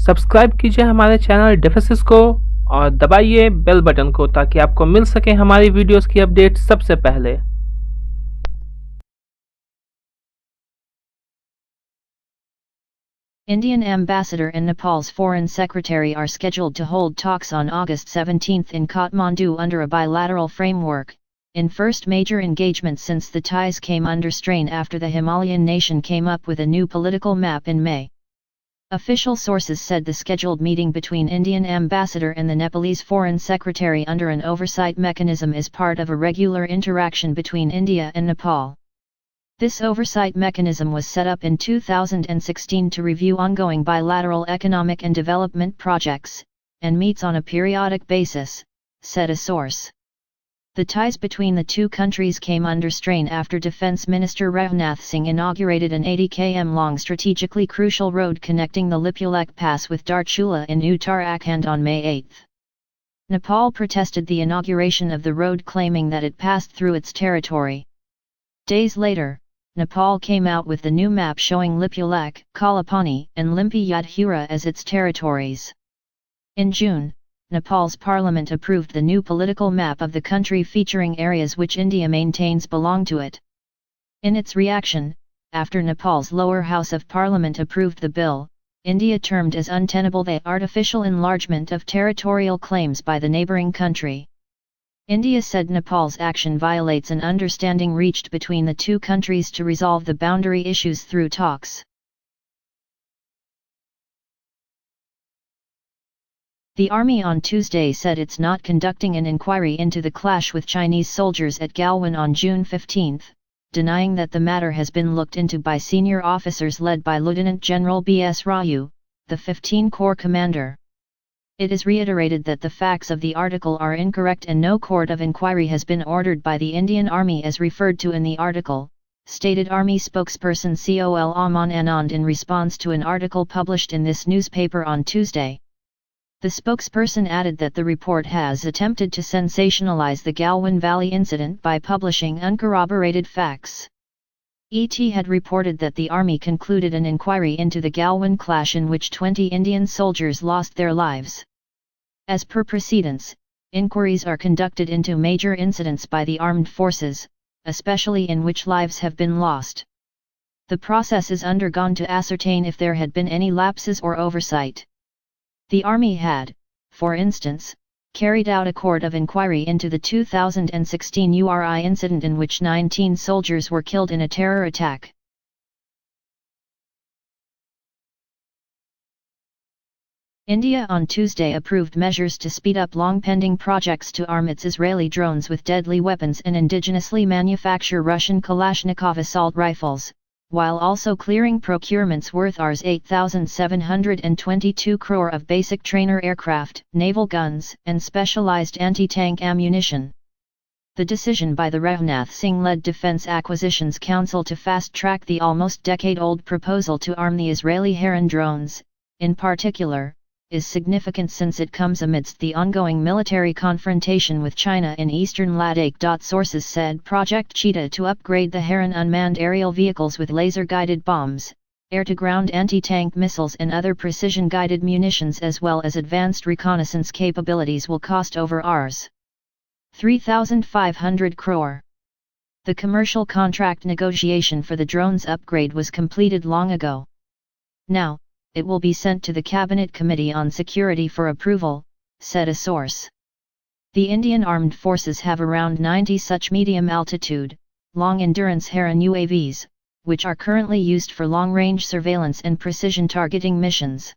Subscribe कीजिए हमारे channel डिफेसिस को और दबाइए बेल बटन को ताकि आपको मिल सके हमारी वीडियोस की अपडेट सबसे पहले। Indian ambassador and Nepal's foreign secretary are scheduled to hold talks on August 17 in Kathmandu under a bilateral framework, in first major engagement since the ties came under strain after the Himalayan nation came up with a new political map in May. Official sources said the scheduled meeting between Indian ambassador and the Nepalese foreign secretary under an oversight mechanism is part of a regular interaction between India and Nepal. This oversight mechanism was set up in 2016 to review ongoing bilateral economic and development projects, and meets on a periodic basis, said a source. The ties between the two countries came under strain after Defence Minister Rajnath Singh inaugurated an 80 km long strategically crucial road connecting the LADAKH Pass with Darchula in Uttarakhand on May 8. Nepal protested the inauguration of the road, claiming that it passed through its territory. Days later, Nepal came out with the new map showing Lipulekh, Kalapani, and Limpi Yadhura as its territories. In June, Nepal's parliament approved the new political map of the country featuring areas which India maintains belong to it. In its reaction, after Nepal's lower house of parliament approved the bill, India termed as untenable the artificial enlargement of territorial claims by the neighbouring country. India said Nepal's action violates an understanding reached between the two countries to resolve the boundary issues through talks. The army on Tuesday said it's not conducting an inquiry into the clash with Chinese soldiers at Galwan on June 15, denying that the matter has been looked into by senior officers led by Lieutenant General B.S. Raju, the 15 Corps commander. It is reiterated that the facts of the article are incorrect and no court of inquiry has been ordered by the Indian Army as referred to in the article, stated Army spokesperson Col Aman Anand in response to an article published in this newspaper on Tuesday. The spokesperson added that the report has attempted to sensationalize the Galwan Valley incident by publishing uncorroborated facts. ET had reported that the Army concluded an inquiry into the Galwan clash in which 20 Indian soldiers lost their lives. As per precedents, inquiries are conducted into major incidents by the armed forces, especially in which lives have been lost. The process is undergone to ascertain if there had been any lapses or oversight. The Army had, for instance, carried out a court of inquiry into the 2016 URI incident in which 19 soldiers were killed in a terror attack. India on Tuesday approved measures to speed up long-pending projects to arm its Israeli drones with deadly weapons and indigenously manufacture Russian Kalashnikov assault rifles, while also clearing procurements worth Rs 8,722 crore of basic trainer aircraft, naval guns, and specialized anti-tank ammunition. The decision by the Rajnath Singh-led Defense Acquisitions Council to fast-track the almost decade-old proposal to arm the Israeli Heron drones, in particular, is significant since it comes amidst the ongoing military confrontation with China in eastern Ladakh. Sources said Project Cheetah to upgrade the Heron unmanned aerial vehicles with laser-guided bombs, air-to-ground anti-tank missiles and other precision-guided munitions as well as advanced reconnaissance capabilities will cost over Rs 3,500 crore. The commercial contract negotiation for the drones upgrade was completed long ago. Now, it will be sent to the Cabinet Committee on Security for approval, said a source. The Indian Armed Forces have around 90 such medium-altitude, long-endurance Heron UAVs, which are currently used for long-range surveillance and precision targeting missions.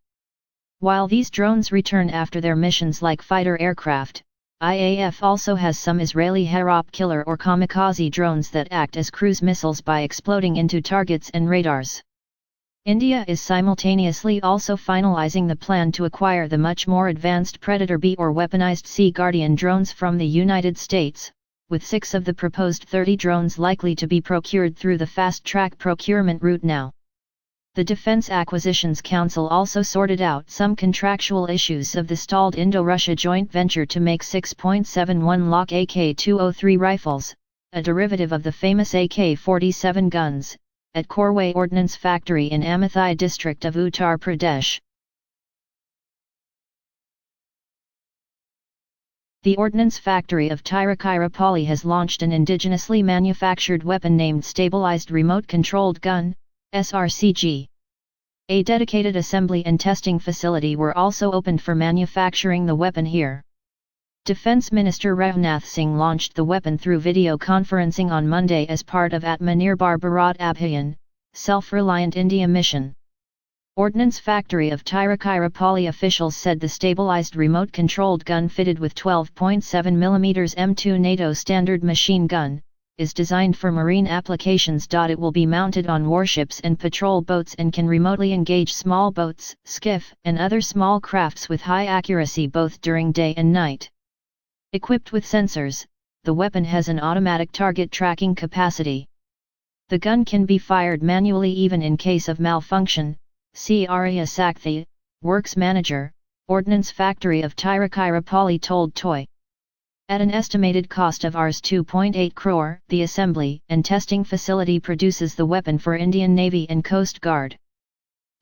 While these drones return after their missions like fighter aircraft, IAF also has some Israeli Harop killer or kamikaze drones that act as cruise missiles by exploding into targets and radars. India is simultaneously also finalizing the plan to acquire the much more advanced Predator B or weaponized Sea Guardian drones from the United States, with 6 of the proposed 30 drones likely to be procured through the fast-track procurement route now. The Defense Acquisitions Council also sorted out some contractual issues of the stalled Indo-Russia joint venture to make 6.71 Lock AK-203 rifles, a derivative of the famous AK-47 guns, at Korway Ordnance Factory in Amathai district of Uttar Pradesh. The Ordnance Factory of Tiruchirappalli has launched an indigenously manufactured weapon named Stabilized Remote Controlled Gun, SRCG. A dedicated assembly and testing facility were also opened for manufacturing the weapon here. Defence Minister Rajnath Singh launched the weapon through video conferencing on Monday as part of Atmanirbhar Bharat Abhiyan, Self-Reliant India mission. Ordnance Factory of Tiruchirappalli officials said the stabilized remote-controlled gun fitted with 12.7 mm M2 NATO standard machine gun, is designed for marine applications. It will be mounted on warships and patrol boats and can remotely engage small boats, skiff, and other small crafts with high accuracy both during day and night. Equipped with sensors, the weapon has an automatic target tracking capacity. The gun can be fired manually even in case of malfunction, C. Arya Sakthi, Works Manager, Ordnance Factory of Tiruchirappalli told TOI. At an estimated cost of Rs 2.8 crore, the assembly and testing facility produces the weapon for Indian Navy and Coast Guard.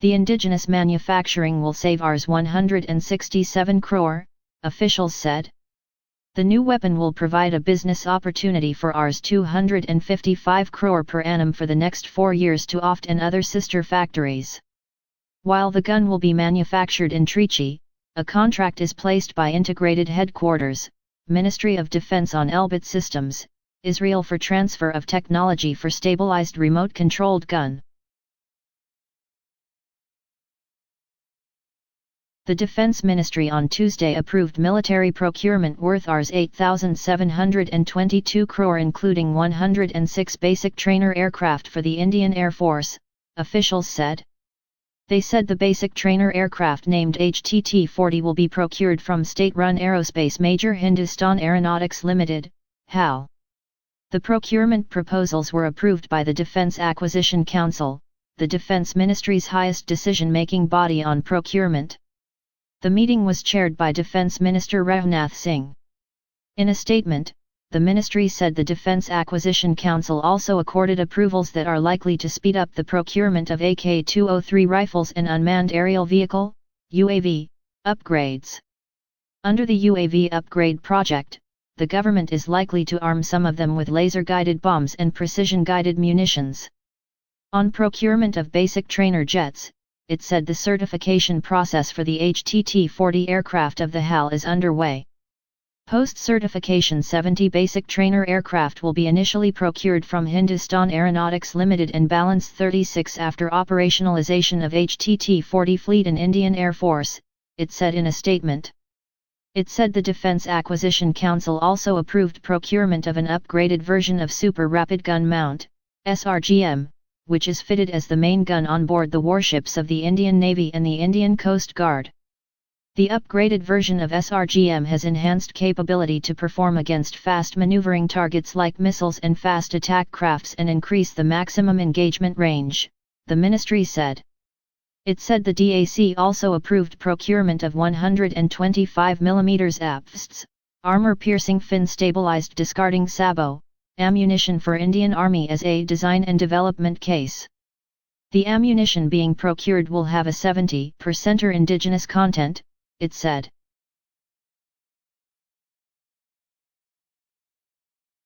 The indigenous manufacturing will save Rs 167 crore, officials said. The new weapon will provide a business opportunity for Rs 255 crore per annum for the next 4 years to OFT and other sister factories. While the gun will be manufactured in Trichy, a contract is placed by Integrated Headquarters, Ministry of Defense on Elbit Systems, Israel for transfer of technology for stabilized remote-controlled gun. The Defense Ministry on Tuesday approved military procurement worth Rs 8,722 crore including 106 basic trainer aircraft for the Indian Air Force, officials said. They said the basic trainer aircraft named HTT-40 will be procured from state-run aerospace major Hindustan Aeronautics Limited, HAL. The procurement proposals were approved by the Defence Acquisition Council, the Defence Ministry's highest decision-making body on procurement. The meeting was chaired by Defence Minister Rajnath Singh. In a statement, the ministry said the Defence Acquisition Council also accorded approvals that are likely to speed up the procurement of AK-203 rifles and unmanned aerial vehicle, UAV, upgrades. Under the UAV upgrade project, the government is likely to arm some of them with laser-guided bombs and precision-guided munitions. On procurement of basic trainer jets, it said the certification process for the HTT-40 aircraft of the HAL is underway. Post-certification 70 basic trainer aircraft will be initially procured from Hindustan Aeronautics Limited and balance 36 after operationalization of HTT-40 fleet in Indian Air Force, it said in a statement. It said the Defence Acquisition Council also approved procurement of an upgraded version of Super Rapid Gun Mount, SRGM, which is fitted as the main gun on board the warships of the Indian Navy and the Indian Coast Guard. The upgraded version of SRGM has enhanced capability to perform against fast maneuvering targets like missiles and fast attack crafts and increase the maximum engagement range, the ministry said. It said the DAC also approved procurement of 125 mm APFSTS, armor-piercing fin-stabilized discarding sabot, ammunition for Indian Army as a design and development case. The ammunition being procured will have a 70% indigenous content, it said.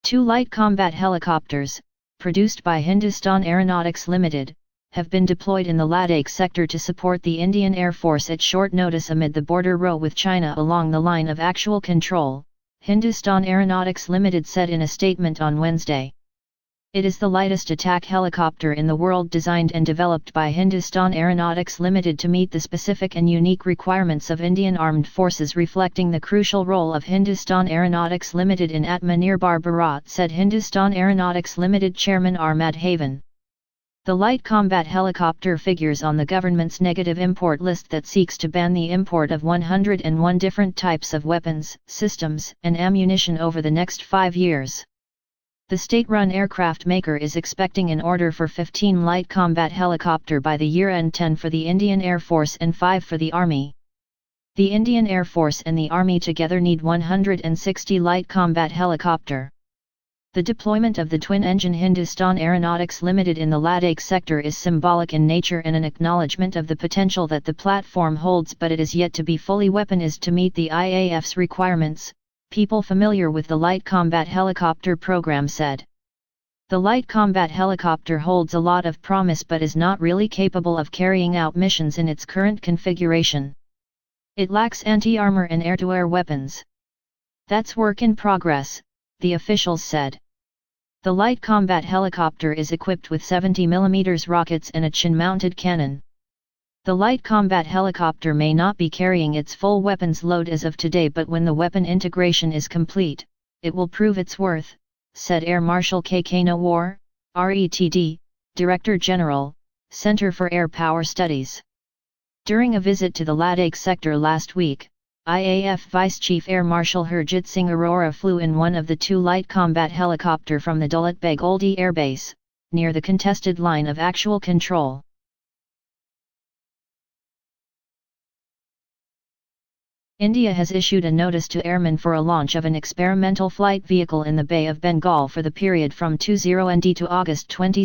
2 light combat helicopters, produced by Hindustan Aeronautics Limited, have been deployed in the Ladakh sector to support the Indian Air Force at short notice amid the border row with China along the line of actual control, Hindustan Aeronautics Limited said in a statement on Wednesday. It is the lightest attack helicopter in the world designed and developed by Hindustan Aeronautics Limited to meet the specific and unique requirements of Indian Armed Forces, reflecting the crucial role of Hindustan Aeronautics Limited in Atmanirbhar Bharat, said Hindustan Aeronautics Limited Chairman R. Madhavan. The light combat helicopter figures on the government's negative import list that seeks to ban the import of 101 different types of weapons, systems, and ammunition over the next 5 years. The state-run aircraft maker is expecting an order for 15 light combat helicopter by the year-end, 10 for the Indian Air Force and 5 for the Army. The Indian Air Force and the Army together need 160 light combat helicopter. The deployment of the twin-engine Hindustan Aeronautics Limited in the Ladakh sector is symbolic in nature and an acknowledgement of the potential that the platform holds, but it is yet to be fully weaponized to meet the IAF's requirements, people familiar with the Light Combat Helicopter program said. The Light Combat Helicopter holds a lot of promise but is not really capable of carrying out missions in its current configuration. It lacks anti-armor and air-to-air weapons. That's work in progress, the officials said. The Light Combat Helicopter is equipped with 70mm rockets and a chin-mounted cannon. The Light Combat Helicopter may not be carrying its full weapons load as of today, but when the weapon integration is complete, it will prove its worth, said Air Marshal KK Nawar, RETD, Director General, Center for Air Power Studies. During a visit to the LADAKH sector last week, IAF Vice Chief Air Marshal Harjit Singh Arora flew in one of the two light combat helicopter from the Daulat Beg Oldi Air Base, near the contested line of actual control. India has issued a notice to airmen for a launch of an experimental flight vehicle in the Bay of Bengal for the period from 20 ND to August 22,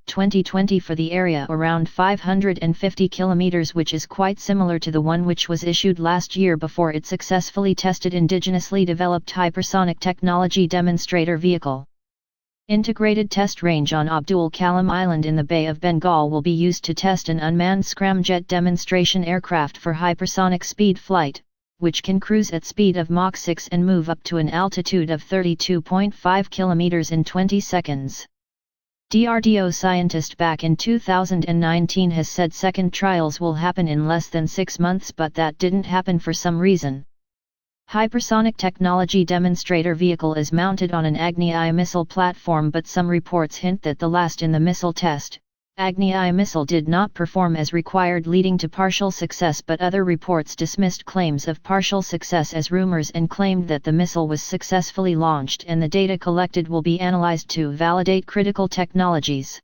2020 for the area around 550 km, which is quite similar to the one which was issued last year before it successfully tested indigenously developed hypersonic technology demonstrator vehicle. Integrated test range on Abdul Kalam Island in the Bay of Bengal will be used to test an unmanned scramjet demonstration aircraft for hypersonic speed flight, which can cruise at speed of Mach 6 and move up to an altitude of 32.5 km in 20 seconds. DRDO scientist back in 2019 has said second trials will happen in less than 6 months, but that didn't happen for some reason. Hypersonic technology demonstrator vehicle is mounted on an Agni-I missile platform, but some reports hint that the last in the missile test, Agni-I missile did not perform as required, leading to partial success, but other reports dismissed claims of partial success as rumors and claimed that the missile was successfully launched and the data collected will be analyzed to validate critical technologies.